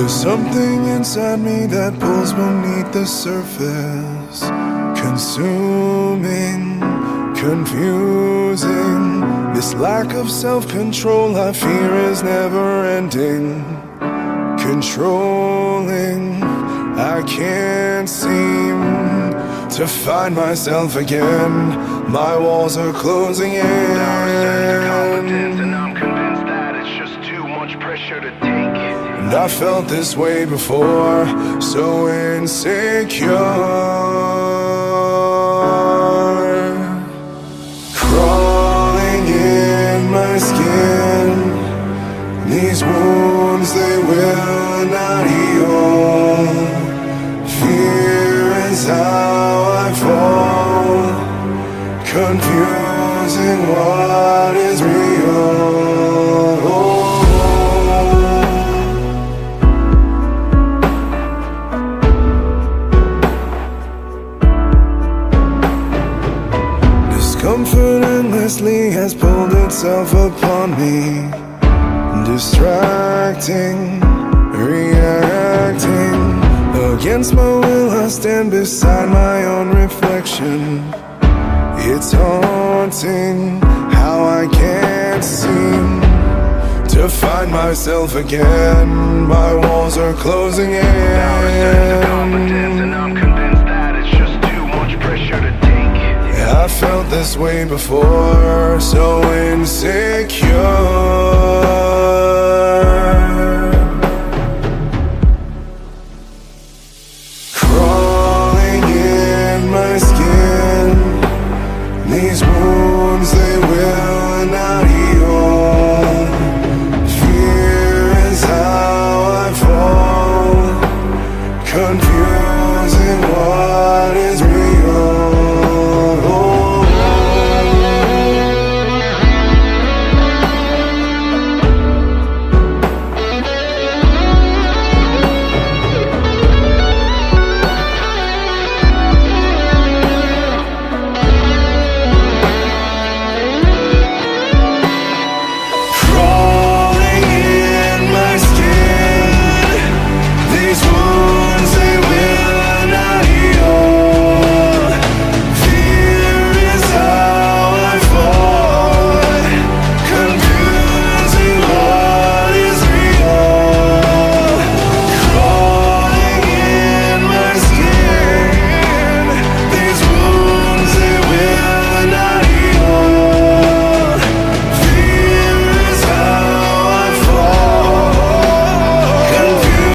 There's something inside me that pulls beneath the surface, consuming, confusing. This lack of self-control I fear is never ending, controlling. I can't seem to find myself again. My walls are closing in. And I'm convinced that it's just too much pressure to take. And I felt this way before, so insecure, crawling in my skin. These wounds, they will not heal. Fear is how I fall, confusing what is real. Discomfort endlessly has pulled itself upon me, distracting, reacting. Against my will I stand beside my own reflection. It's haunting how I can't seem to find myself again. My walls are closing in. And I'm convinced that it's just too much pressure to take. I felt this way before, so insane.